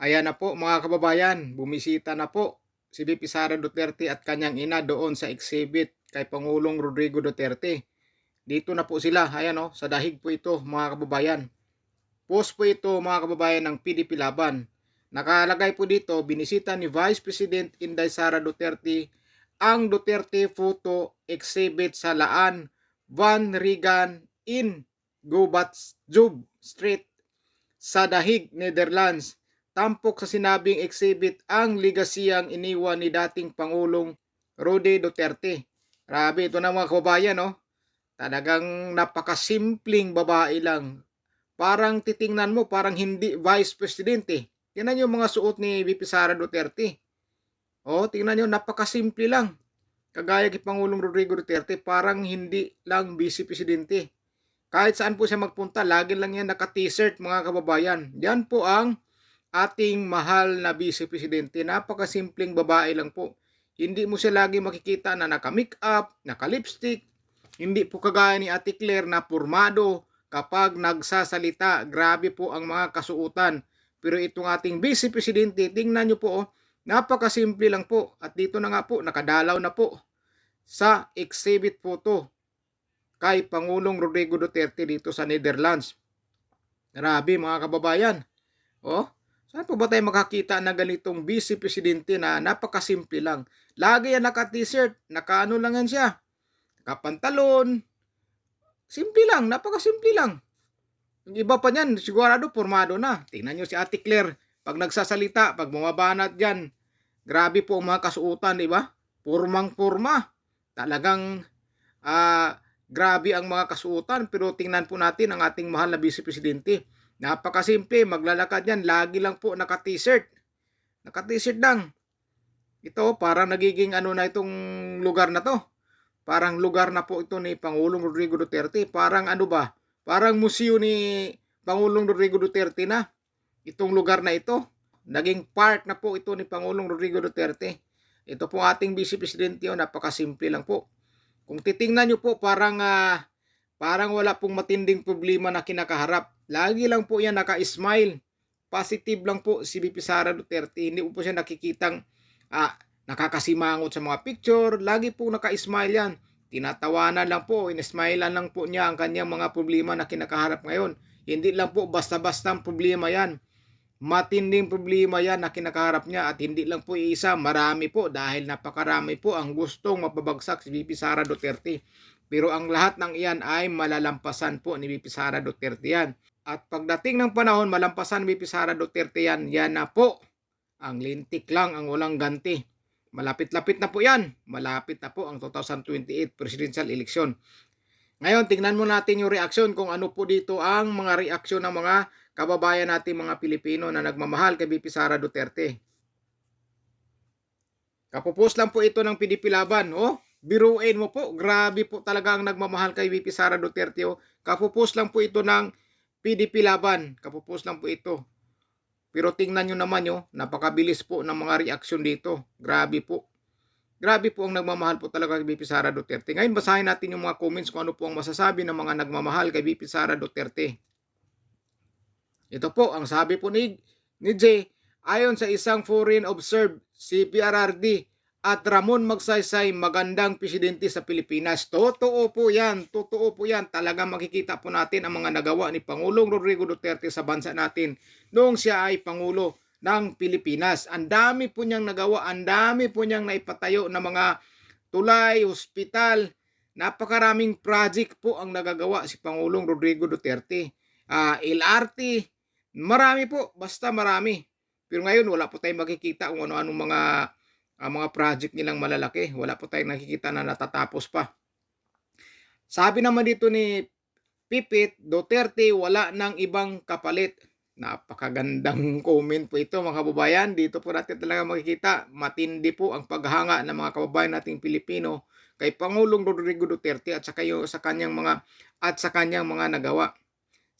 Ayan na po mga kababayan, bumisita na po si VP Sara Duterte at kanyang ina doon sa exhibit kay Pangulong Rodrigo Duterte. Dito na po sila, ayan o, sa dahig po ito mga kababayan. Post po ito mga kababayan ng PDP Laban. Nakalagay po dito, binisita ni Vice President Inday Sara Duterte ang Duterte Photo Exhibit sa Laan Van Regan in Gubat Jub Street sa Dahig, Netherlands. Tampok sa sinabing exhibit ang legasiyang iniwan ni dating Pangulong Rode Duterte. Grabe, ito na mga kababayan, no? Talagang napakasimpleng babae lang. Parang titingnan mo, parang hindi vice president eh. Tingnan yung mga suot ni VP Sara Duterte. Tingnan nyo, napakasimple lang. Kagaya kay Pangulong Rodrigo Duterte, parang hindi lang vice presidente. Kahit saan po siya magpunta, lagi lang yan naka-t-shirt mga kababayan. Yan po ang ating mahal na Vice Presidente. Napakasimpleng babae lang po. Hindi mo siya lagi makikita na naka-makeup, naka-lipstick. Hindi po kagaya ni Ate Claire na pormado kapag nagsasalita. Grabe po ang mga kasuutan. Pero itong ating Vice Presidente, tingnan nyo po, napakasimple lang po. At dito na nga po, nakadalaw na po sa exhibit photo kay Pangulong Rodrigo Duterte dito sa Netherlands. Grabe mga kababayan. Saan po ba tayo makakita ng ganitong vice presidente na napakasimple lang? Lagi yan naka-t-shirt, naka-ano lang yan siya. Naka-pantalon. Simple lang, napakasimple lang. Yung iba pa niyan, sigurado formado na. Tingnan nyo si Ate Claire, pag nagsasalita, pag bumabanat dyan, grabe po ang mga kasuotan, di ba? Purmang-purma. Talagang grabe ang mga kasuotan, pero tingnan po natin ang ating mahal na vice presidente. Napakasimple, maglalakad yan, lagi lang po naka-t-shirt. Naka-t-shirt lang. Ito, parang nagiging ano na itong lugar na to. Parang lugar na po ito ni Pangulong Rodrigo Duterte. Parang ano ba? Parang museo ni Pangulong Rodrigo Duterte na. Itong lugar na ito. Naging park na po ito ni Pangulong Rodrigo Duterte. Ito po ating Vice Presidente, napakasimple lang po. Kung titingnan nyo po, parang wala pong matinding problema na kinakaharap. Lagi lang po yan naka-smile. Positive lang po si VP Sara Duterte. Hindi po siya nakikitang nakakasimangot sa mga picture. Lagi po naka-smile yan. Tinatawanan lang po, in-smilean lang po niya ang kanyang mga problema na kinakaharap ngayon. Hindi lang po basta-basta ang problema yan. Matinding problema yan na kinakaharap niya at hindi lang po isa, marami po dahil napakarami po ang gustong mapabagsak si VP Sara Duterte. Pero ang lahat ng iyan ay malalampasan po ni VP Sara Duterte yan. At pagdating ng panahon, malampasan ni VP Sara Duterte yan, yan na po. Ang lintik lang, ang walang ganti. Malapit-lapit na po yan. Malapit na po ang 2028 presidential election. Ngayon, tingnan mo natin yung reaksyon kung ano po dito ang mga reaksyon ng mga kababayan natin mga Pilipino na nagmamahal kay VP Sara Duterte. Kapupos lang po ito ng PDP Laban. Biruin mo po. Grabe po talaga ang nagmamahal kay VP Sara Duterte. Kapupos lang po ito ng PDP Laban. Kapupos lang po ito. Pero tingnan nyo naman napakabilis po ng mga reaksyon dito. Grabe po. Grabe po ang nagmamahal po talaga kay VP Sara Duterte. Ngayon basahin natin yung mga comments kung ano po ang masasabi ng mga nagmamahal kay VP Sara Duterte. Ito po ang sabi po ni Jay, ayon sa isang foreign observer, si PRRD at Ramon Magsaysay magandang presidente sa Pilipinas. Totoo po yan. Totoo po yan. Talagang makikita po natin ang mga nagawa ni Pangulong Rodrigo Duterte sa bansa natin noong siya ay Pangulo ng Pilipinas. Ang dami po niyang nagawa. Ang dami po niyang naipatayo na mga tulay, ospital. Napakaraming project po ang nagagawa si Pangulong Rodrigo Duterte. LRT. Marami po. Basta marami. Pero ngayon wala po tayong makikita kung ano-anong mga project nilang malalaki. Wala po tayong nakikita na natatapos pa. Sabi naman dito ni Pipit, Duterte wala ng ibang kapalit. Napakagandang comment po ito mga kababayan. Dito po natin talaga makikita. Matindi po ang paghanga ng mga kababayan nating Pilipino kay Pangulong Rodrigo Duterte at sa kanyang mga nagawa.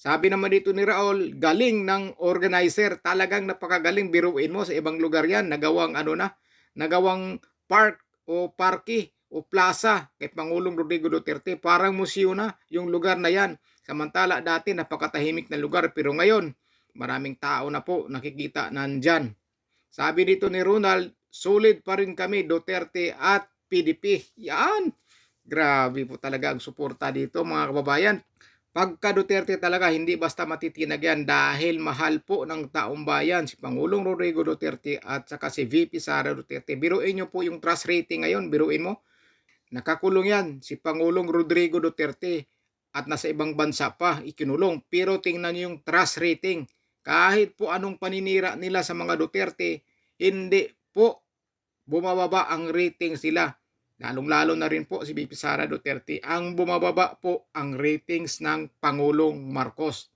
Sabi naman dito ni Raul, galing ng organizer. Talagang napakagaling. Biruin mo sa ibang lugar yan. Nagawang park o parke o plaza kay Pangulong Rodrigo Duterte. Parang museo na yung lugar na yan. Samantala dati napakatahimik na lugar. Pero ngayon, Maraming tao na po nakikita nandyan. Sabi dito ni Ronald, solid pa rin kami Duterte at PDP. Yan! Grabe po talaga ang suporta dito mga kababayan. Pagka Duterte talaga, hindi basta matitinag yan dahil mahal po ng taong bayan si Pangulong Rodrigo Duterte at saka si VP Sara Duterte. Biruin nyo po yung trust rating ngayon, biruin mo. Nakakulong yan si Pangulong Rodrigo Duterte at nasa ibang bansa pa ikinulong. Pero tingnan nyo yung trust rating. Kahit po anong paninira nila sa mga Duterte, hindi po bumababa ang ratings nila. Lalong-lalo na rin po si VP Sara Duterte. Ang bumababa po ang ratings ng Pangulong Marcos.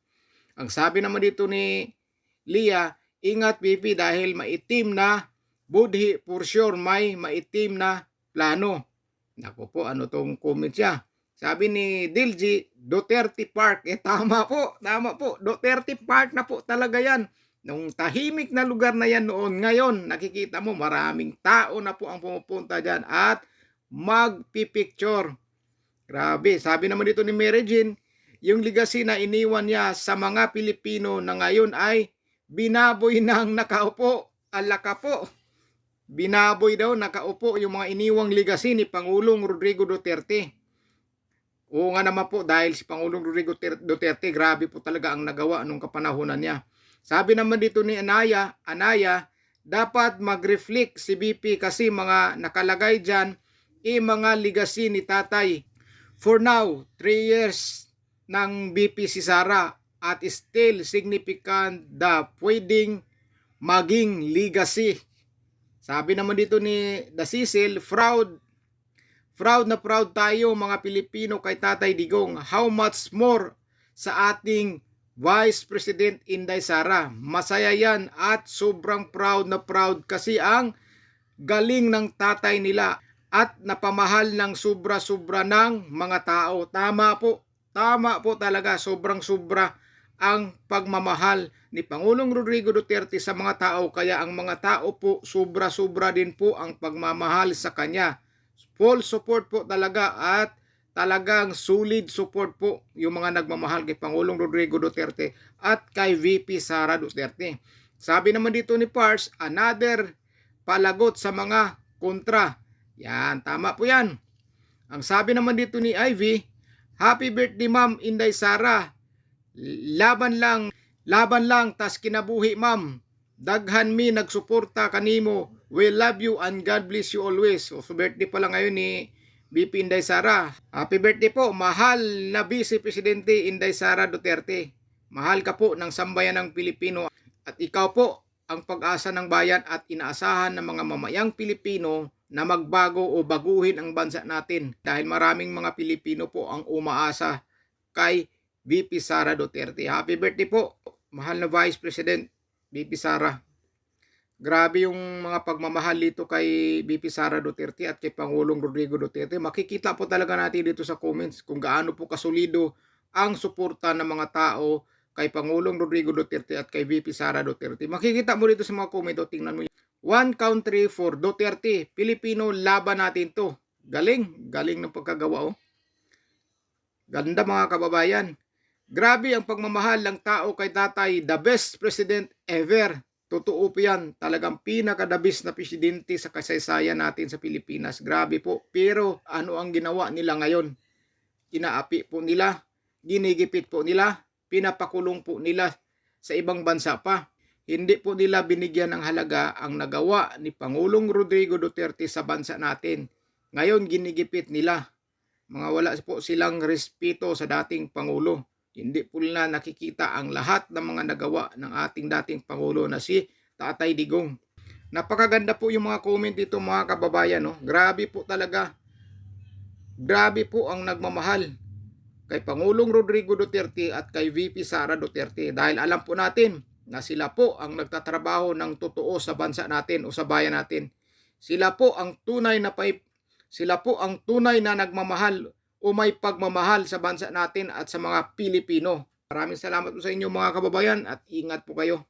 Ang sabi naman dito ni Lia, ingat VP dahil maitim na budhi, for sure may maitim na plano. Naku po, ano tong comment siya? Sabi ni Dilji, Duterte Park. Tama po, tama po. Duterte Park na po talaga yan. Nung tahimik na lugar na yan noon, ngayon nakikita mo maraming tao na po ang pumupunta dyan at magpipicture. Grabe, sabi naman dito ni Mary Jean, yung legacy na iniwan niya sa mga Pilipino na ngayon ay binaboy ng nakaupo. Alaka po. Binaboy daw nakaupo yung mga iniwang legacy ni Pangulong Rodrigo Duterte. Oo nga naman po dahil si Pangulong Rodrigo Duterte, grabe po talaga ang nagawa nung kapanahunan niya. Sabi naman dito ni Anaya, dapat mag-reflect si BP kasi mga nakalagay dyan mga legacy ni tatay. For now, 3 years ng BP si Sara at still significant the pwedeng maging legacy. Sabi naman dito ni Da Cecil, proud na proud tayo mga Pilipino kay Tatay Digong. How much more sa ating Vice President Inday Sara. Masaya yan at sobrang proud na proud kasi ang galing ng tatay nila at napamahal ng sobra-sobra ng mga tao. Tama po talaga, sobrang-sobra ang pagmamahal ni Pangulong Rodrigo Duterte sa mga tao, kaya ang mga tao po sobra-sobra din po ang pagmamahal sa kanya. Full support po talaga at talagang solid support po yung mga nagmamahal kay Pangulong Rodrigo Duterte at kay VP Sara Duterte. Sabi naman dito ni Pars, another palagot sa mga kontra. Yan, tama po yan. Ang sabi naman dito ni Ivy, happy birthday ma'am Inday Sara. Laban lang, tas kinabuhi ma'am. Daghan mi nagsuporta kanimo. We love you and God bless you always. So birthday pala ngayon ni BP Inday Sara. Happy birthday po, mahal na Vice Presidente Inday Sara Duterte. Mahal ka po ng sambayan ng Pilipino at ikaw po ang pag-asa ng bayan at inaasahan ng mga mamayang Pilipino na magbago o baguhin ang bansa natin dahil maraming mga Pilipino po ang umaasa kay VP Sara Duterte. Happy birthday po, mahal na Vice President VP Sara. Grabe yung mga pagmamahal dito kay VP Sara Duterte at kay Pangulong Rodrigo Duterte. Makikita po talaga natin dito sa comments kung gaano po kasolido ang suporta ng mga tao kay Pangulong Rodrigo Duterte at kay VP Sara Duterte. Makikita mo dito sa mga comment, tingnan mo. One country for Duterte. Pilipino, laban natin to. Galing ng pagkagawa oh. Ganda mga kababayan. Grabe ang pagmamahal ng tao kay tatay, the best president ever. Totoo po yan. Talagang pinakadabis na presidente sa kasaysayan natin sa Pilipinas. Grabe po. Pero ano ang ginawa nila ngayon? Inaapi po nila, ginigipit po nila, pinapakulong po nila sa ibang bansa pa. Hindi po nila binigyan ng halaga ang nagawa ni Pangulong Rodrigo Duterte sa bansa natin. Ngayon ginigipit nila. Mga wala po silang respeto sa dating Pangulo. Hindi po nila nakikita ang lahat ng mga nagawa ng ating dating Pangulo na si Tatay Digong. Napakaganda po yung mga comment dito mga kababayan. No? Grabe po talaga. Grabe po ang nagmamahal kay Pangulong Rodrigo Duterte at kay VP Sara Duterte. Dahil alam po natin na sila po ang nagtatrabaho ng totoo sa bansa natin o sa bayan natin. Sila po ang tunay na nagmamahal o may pagmamahal sa bansa natin at sa mga Pilipino. Maraming salamat po sa inyo mga kababayan at ingat po kayo.